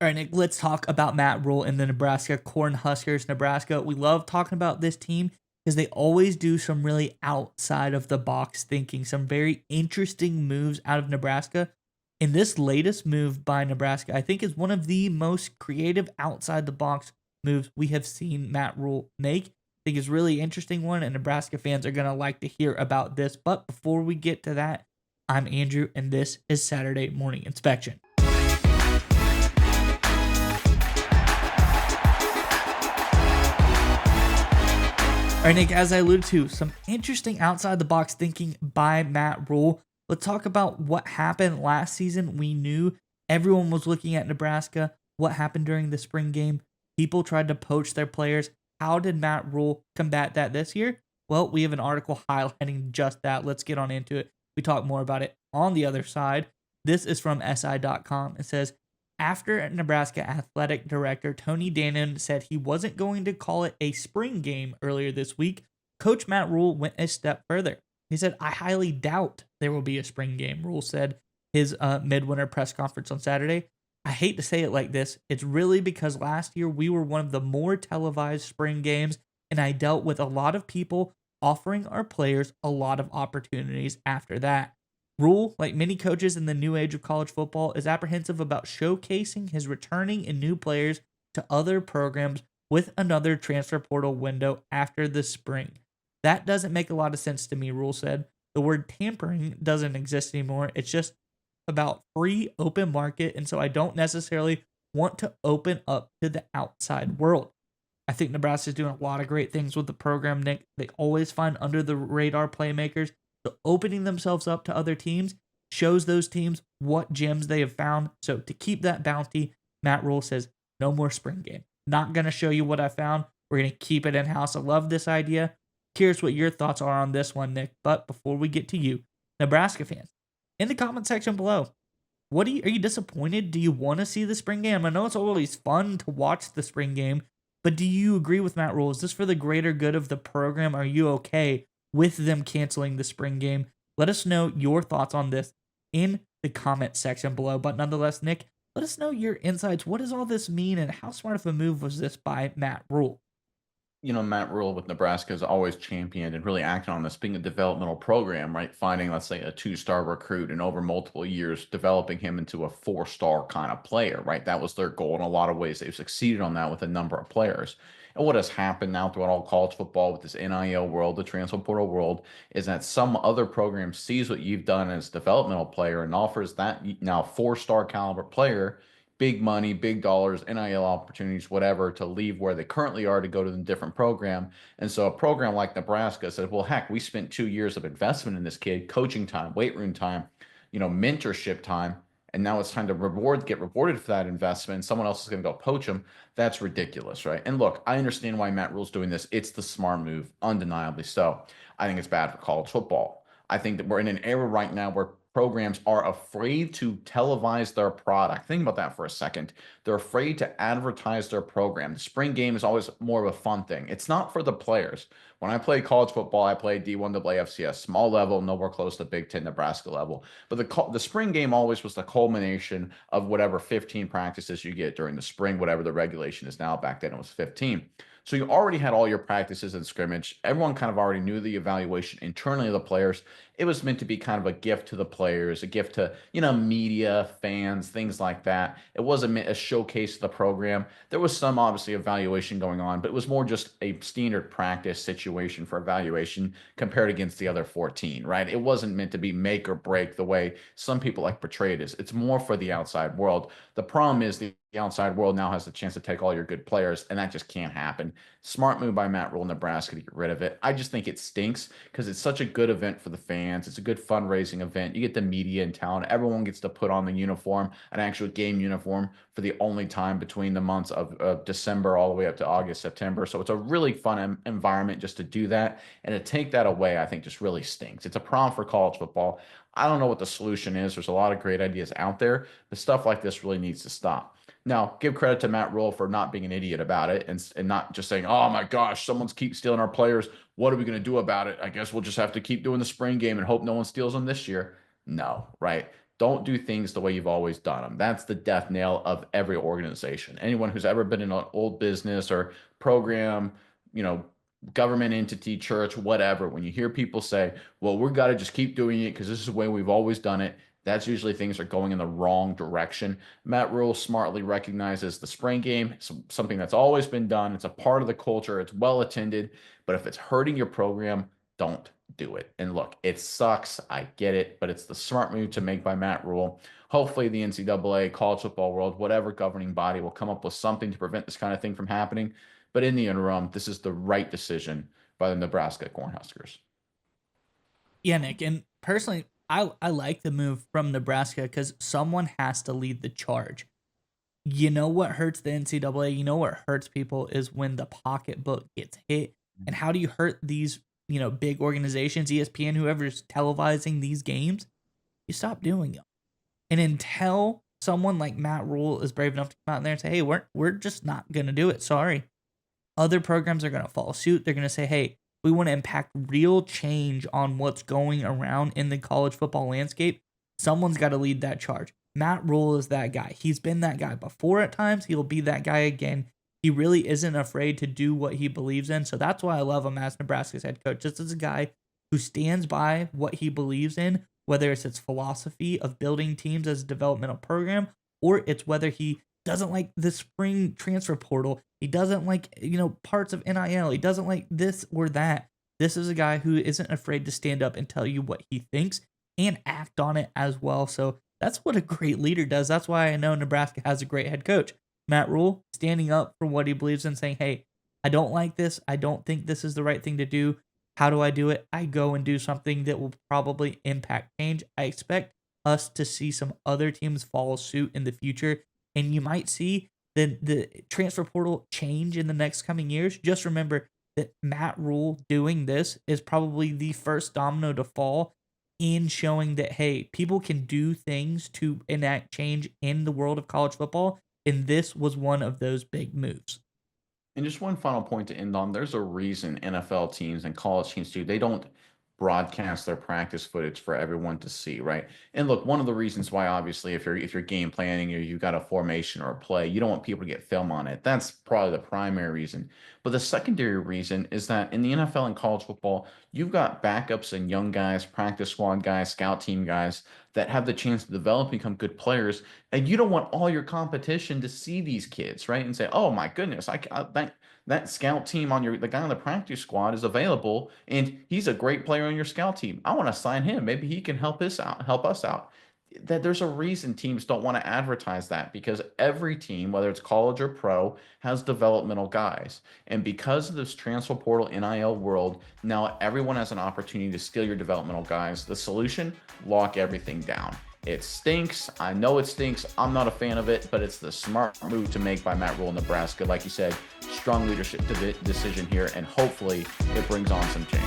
All right, Nick, let's talk about Matt Rule and the Nebraska Cornhuskers. Nebraska, we love talking about this team because they always do some really outside of the box thinking, some very interesting moves out of Nebraska. And this latest move by Nebraska, I think, is one of the most creative outside the box moves we have seen Matt Rule make. I think it's a really interesting one, and Nebraska fans are going to like to hear about this. But before we get to that, I'm Andrew, and this is Saturday Morning Inspection. All right, Nick, as I alluded to, some interesting outside the box thinking by Matt Rule. Let's talk about what happened last season. We knew everyone was looking at Nebraska. What happened during the spring game? People tried to poach their players. How did Matt Rule combat that this year? Well, we have an article highlighting just that. Let's get on into it. We talk more about it on the other side. This is from SI.com. It says, after Nebraska athletic director Tony Dannon said he wasn't going to call it a spring game earlier this week, Coach Matt Rule went a step further. He said, I highly doubt there will be a spring game, Rule said his midwinter press conference on Saturday. I hate to say it like this. It's really because last year we were one of the more televised spring games, and I dealt with a lot of people offering our players a lot of opportunities after that. Rule, like many coaches in the new age of college football, is apprehensive about showcasing his returning and new players to other programs with another transfer portal window after the spring. That doesn't make a lot of sense to me, Rule said. The word tampering doesn't exist anymore. It's just about free open market, and so I don't necessarily want to open up to the outside world. I think Nebraska's doing a lot of great things with the program, Nick. They always find under the radar playmakers. So opening themselves up to other teams shows those teams what gems they have found. So to keep that bounty, Matt Rule says, no more spring game. Not going to show you what I found. We're going to keep it in-house. I love this idea. Curious what your thoughts are on this one, Nick. But before we get to you, Nebraska fans, in the comment section below, are you disappointed? Do you want to see the spring game? I know it's always fun to watch the spring game, but do you agree with Matt Rule? Is this for the greater good of the program? Are you okay with them canceling the spring game? Let us know your thoughts on this in the comment section below. But nonetheless, Nick, let us know your insights. What does all this mean, and how smart of a move was this by Matt Rule? Matt Rule with Nebraska has always championed and really acted on this being a developmental program, right? Finding, let's say, a two-star recruit and over multiple years developing him into a four-star kind of player, right? That was their goal. In a lot of ways, they've succeeded on that with a number of players. And what has happened now throughout all college football with this NIL world, the transfer portal world, is that some other program sees what you've done as a developmental player and offers that now four-star caliber player big money, big dollars, NIL opportunities, whatever, to leave where they currently are to go to a different program. And so a program like Nebraska said, well, heck, we spent 2 years of investment in this kid, coaching time, weight room time, mentorship time. And now it's time to get rewarded for that investment. Someone else is going to go poach him. That's ridiculous, right? And look, I understand why Matt Rule's doing this. It's the smart move, undeniably so. I think it's bad for college football. I think that we're in an era right now where programs are afraid to televise their product. Think about that for a second. They're afraid to advertise their program. The spring game is always more of a fun thing. It's not for the players. When I played college football, I played D1 FCS, small level, nowhere close to Big Ten Nebraska level. But the spring game always was the culmination of whatever 15 practices you get during the spring, whatever the regulation is now. Back then it was 15. So you already had all your practices and scrimmage. Everyone kind of already knew the evaluation internally of the players. It was meant to be kind of a gift to the players, a gift to, media, fans, things like that. It wasn't a showcase of the program. There was some obviously evaluation going on, but it was more just a standard practice situation for evaluation compared against the other 14, right? It wasn't meant to be make or break the way some people like portray it is. It's more for the outside world. The problem is the outside world now has the chance to take all your good players, and that just can't happen. Smart move by Matt Rule, Nebraska, to get rid of it. I just think it stinks because it's such a good event for the fans. It's a good fundraising event. You get the media in town. Everyone gets to put on the uniform, an actual game uniform, for the only time between the months of December all the way up to August, September. So it's a really fun environment just to do that. And to take that away, I think just really stinks. It's a problem for college football. I don't know what the solution is. There's a lot of great ideas out there, but stuff like this really needs to stop. Now, give credit to Matt Rule for not being an idiot about it and not just saying, oh my gosh, someone's keep stealing our players. What are we going to do about it? I guess we'll just have to keep doing the spring game and hope no one steals them this year. No, right? Don't do things the way you've always done them. That's the death nail of every organization. Anyone who's ever been in an old business or program, you know, government entity, church, whatever, when you hear people say, well, we've got to just keep doing it because this is the way we've always done it, that's usually things are going in the wrong direction. Matt Rule smartly recognizes the spring game, something that's always been done. It's a part of the culture. It's well attended. But if it's hurting your program, don't do it. And look, it sucks. I get it, but it's the smart move to make by Matt Rule. Hopefully, the NCAA, college football world, whatever governing body will come up with something to prevent this kind of thing from happening. But in the interim, this is the right decision by the Nebraska Cornhuskers. Yeah, Nick. And personally, I like the move from Nebraska because someone has to lead the charge. You know what hurts the NCAA? You know what hurts people is when the pocketbook gets hit. And how do you hurt these, big organizations, ESPN, whoever's televising these games? You stop doing them. And until someone like Matt Rule is brave enough to come out in there and say, hey, we're just not gonna do it. Sorry. Other programs are gonna follow suit. They're gonna say, hey, we want to impact real change on what's going around in the college football landscape. Someone's got to lead that charge. Matt Rule is that guy. He's been that guy before at times. He'll be that guy again. He really isn't afraid to do what he believes in. So that's why I love him as Nebraska's head coach. This is a guy who stands by what he believes in, whether it's his philosophy of building teams as a developmental program, or it's whether he doesn't like the spring transfer portal. He doesn't like, parts of NIL. He doesn't like this or that. This is a guy who isn't afraid to stand up and tell you what he thinks and act on it as well. So that's what a great leader does. That's why I know Nebraska has a great head coach. Matt Rule, standing up for what he believes in, saying, hey, I don't like this. I don't think this is the right thing to do. How do I do it? I go and do something that will probably impact change. I expect us to see some other teams follow suit in the future. And you might see the transfer portal change in the next coming years. Just remember that Matt Rule doing this is probably the first domino to fall in showing that, hey, people can do things to enact change in the world of college football. And this was one of those big moves. And just one final point to end on. There's a reason NFL teams and college teams too, they don't broadcast their practice footage for everyone to see, right? And look, one of the reasons why, obviously, if you're game planning or you got a formation or a play, you don't want people to get film on it. That's probably the primary reason. But the secondary reason is that in the NFL and college football, you've got backups and young guys, practice squad guys, scout team guys that have the chance to develop and become good players. And you don't want all your competition to see these kids, right? And say, oh my goodness, that scout team on the guy on the practice squad is available and he's a great player on your scout team. I want to sign him. Maybe he can help us out. That there's a reason teams don't want to advertise that because every team, whether it's college or pro, has developmental guys. And because of this transfer portal NIL world, now everyone has an opportunity to steal your developmental guys. The solution, lock everything down. It stinks. I know it stinks. I'm not a fan of it, but it's the smart move to make by Matt Rule in Nebraska. Like you said, strong leadership decision here, and hopefully it brings on some change.